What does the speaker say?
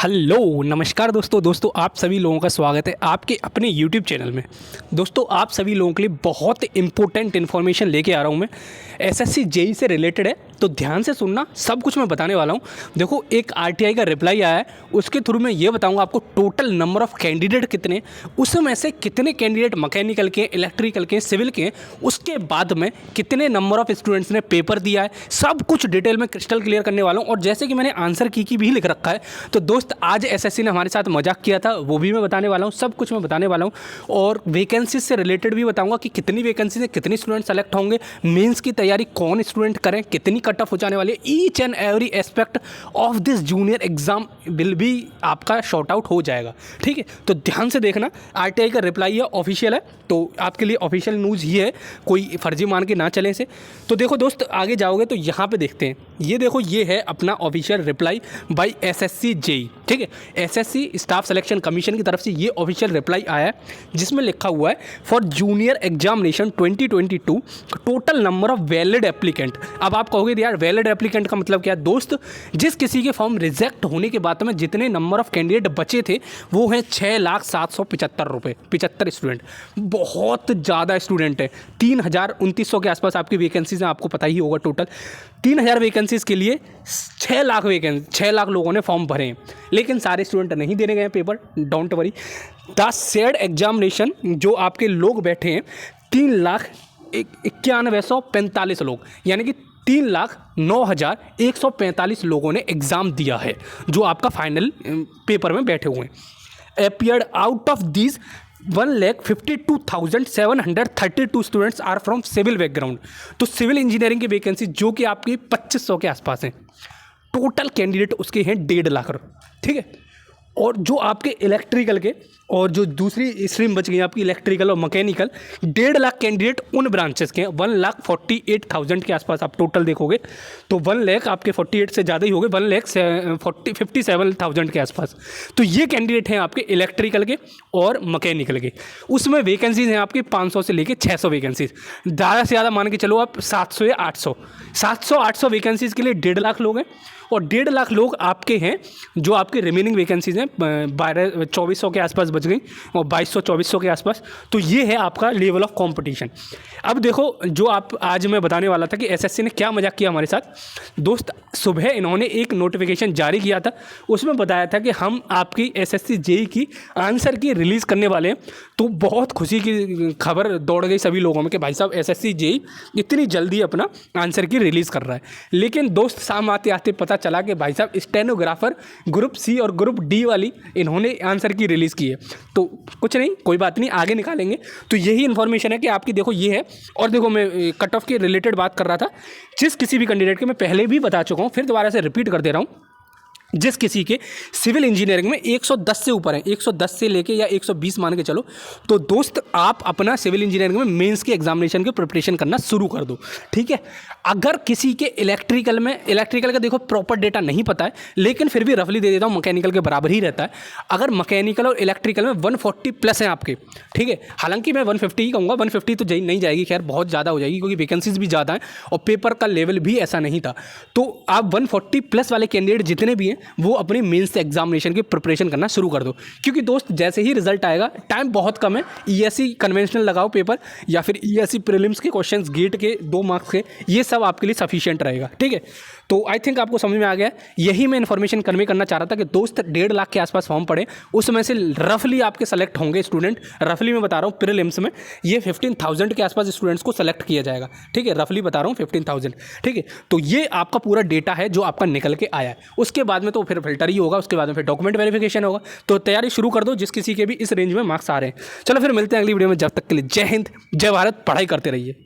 Hello नमस्कार दोस्तों आप सभी लोगों का स्वागत है आपके अपने YouTube चैनल में। दोस्तों आप सभी लोगों के लिए बहुत इंपॉर्टेंट इन्फॉर्मेशन लेके आ रहा हूँ मैं। एसएससी जेई से रिलेटेड है, तो ध्यान से सुनना, सब कुछ मैं बताने वाला हूँ। देखो एक आरटीआई का रिप्लाई आया है, उसके थ्रू मैं ये बताऊँगा आपको टोटल नंबर ऑफ़ कैंडिडेट कितने, उसमें से कितने कैंडिडेट मैकेनिकल के, इलेक्ट्रिकल के, सिविल के, उसके बाद में कितने नंबर ऑफ़ स्टूडेंट्स ने पेपर दिया है, सब कुछ डिटेल में क्रिस्टल क्लियर करने वाला हूँ। और जैसे कि मैंने आंसर की भी लिख रखा है, तो दोस्त आज एसएससी ने हमारे साथ मजाक किया था, वो भी मैं बताने वाला हूँ, सब कुछ मैं बताने वाला हूँ। और वैकेंसी से रिलेटेड भी बताऊँगा कि कितनी वैकेंसी से कितने स्टूडेंट सेलेक्ट होंगे, मेंस की तैयारी कौन स्टूडेंट करें, कितनी कट ऑफ हो जाने वाली है। Each and every aspect of this junior exam will भी आपका शॉर्ट आउट हो जाएगा, ठीक है। तो ध्यान से देखना, आरटीआई का रिप्लाई है, ऑफिशियल है, तो आपके लिए ऑफिशियल न्यूज़ ही है, कोई फर्जी मान के ना चलें इसे। तो देखो दोस्त, आगे जाओगे तो यहाँ पे देखते हैं, ये देखो ये है अपना official reply by SSC JE, ठीक है। एसएससी स्टाफ सिलेक्शन कमीशन की तरफ से ये ऑफिशियल रिप्लाई आया है, जिसमें लिखा हुआ है for junior examination 2022 total number of valid applicant. अब आप कहोगे यार वैलिड एप्लीकेंट का मतलब क्या है? दोस्त, जिस किसी के फॉर्म रिजेक्ट होने के बाद में जितने नंबर ऑफ कैंडिडेट बचे थे वो हैं 6,775 रुपये, 75 स्टूडेंट। बहुत ज़्यादा स्टूडेंट है, 3,2900 के आसपास आपकी वैकेंसीज हैं, आपको पता ही होगा। टोटल 3,000 वैकेंसीज़ के लिए 6 लाख लोगों ने फॉर्म भरे हैं, लेकिन सारे स्टूडेंट नहीं देने गए paper. Don't worry, the said examination जो आपके लोग बैठे हैं 3,91,45 लोग, यानी कि 3,09,145 लोगों ने एग्ज़ाम दिया है, जो आपका फाइनल पेपर में बैठे हुए हैं। Appeared out of these 1,52,732 students are from civil background. तो सिविल इंजीनियरिंग की वैकेंसी जो कि आपकी 2,500 के आसपास हैं, टोटल कैंडिडेट उसके हैं 1.5 लाख, ठीक है। और जो आपके इलेक्ट्रिकल के और जो दूसरी स्ट्रीम बच गई आपकी इलेक्ट्रिकल और मैकेनिकल, 1.5 लाख कैंडिडेट उन ब्रांचेस के हैं। 1,48,000 के आसपास आप टोटल देखोगे तो 1 लाख आपके 48 से ज़्यादा ही हो गए, 1,57,000 के आसपास। तो ये कैंडिडेट हैं आपके इलेक्ट्रिकल के और मैकेनिकल के। उसमें वैकेंसीज हैं आपकी 500 से लेके 600 वैकेंसीज, ज़्यादा से ज़्यादा मान के चलो आप 700 या 800 वैकेंसीज़ के लिए 1.5 लाख लोग हैं। और 1.5 लाख लोग आपके हैं जो आपके रिमेनिंग वैकेंसीज हैं 2,400 के आसपास बच गई, और 2,200-2,400 के आसपास। तो ये है आपका लेवल ऑफ कंपटीशन। अब देखो, जो आप आज मैं बताने वाला था कि एसएससी ने क्या मजाक किया हमारे साथ। दोस्त, सुबह इन्होंने एक नोटिफिकेशन जारी किया था, उसमें बताया था कि हम आपकी एसएससी जेई की आंसर की रिलीज़ करने वाले हैं। तो बहुत खुशी की खबर दौड़ गई सभी लोगों में कि भाई साहब एसएससी जेई इतनी जल्दी अपना आंसर की रिलीज़ कर रहा है। लेकिन दोस्त, शाम आते आते पता चला कि भाई साहब स्टेनोग्राफर ग्रुप सी और ग्रुप डी वाली इन्होंने आंसर की रिलीज़ की है। तो कुछ नहीं, कोई बात नहीं, आगे निकालेंगे। तो यही इन्फॉर्मेशन है कि आपकी, देखो ये है। और देखो, मैं कट ऑफ के रिलेटेड बात कर रहा था, जिस किसी भी कैंडिडेट के मैं पहले भी बता चुका हूँ, फिर दोबारा से रिपीट कर दे रहा हूँ। जिस किसी के सिविल इंजीनियरिंग में 110 से ऊपर है, 110 से लेके या 120 मान के चलो, तो दोस्त आप अपना सिविल इंजीनियरिंग में मेंस के एग्जामिनेशन की प्रिपरेशन करना शुरू कर दो, ठीक है। अगर किसी के इलेक्ट्रिकल का देखो प्रॉपर डेटा नहीं पता है, लेकिन फिर भी रफली दे देता हूँ, मैकेनिकल के बराबर ही रहता है। अगर मैकेनिकल और इलेक्ट्रिकल में 140 प्लस हैं आपके, ठीक है। हालांकि मैं 150 ही कहूँगा, 150 तो नहीं जाएगी, खैर बहुत ज़्यादा हो जाएगी क्योंकि वैकेंसीज भी ज़्यादा हैं और पेपर का लेवल भी ऐसा नहीं था। तो आप 140 प्लस वाले कैंडिडेट जितने भी हैं वो अपनी मेंस एग्जामिनेशन की प्रिपरेशन करना शुरू कर दो, क्योंकि दोस्त जैसे ही रिजल्ट आएगा, टाइम बहुत कम है। ईएससी कन्वेंशनल लगाओ पेपर, या फिर ईएससी प्रीलिम्स के क्वेश्चंस गेट के 2 मार्क्स के, ये सब आपके लिए सफिशिएंट रहेगा, ठीक है। तो आई थिंक आपको समझ में आ गया। यही मैं इन्फॉर्मेशन कन्वे करना चाह रहा था कि दोस्त 1.5 लाख के आसपास फॉर्म पड़े, उसमें से रफली आपके सेलेक्ट होंगे स्टूडेंट। रफली मैं बता रहा हूँ, प्रीलिम्स में ये 15,000 के आसपास स्टूडेंट्स को सेलेक्ट किया जाएगा, ठीक है। रफली बता रहा हूँ 15,000, ठीक है। तो ये आपका पूरा डेटा है जो आपका निकल के आया है। उसके बाद में तो फिर फिल्टर ही होगा, उसके बाद में फिर डॉक्यूमेंट वेरिफिकेशन होगा। तो तैयारी शुरू कर दो जिस किसी के भी इस रेंज में मार्क्स आ रहे हैं। चलो फिर मिलते हैं अगली वीडियो में, जब तक के लिए जय हिंद, जय भारत, पढ़ाई करते रहिए।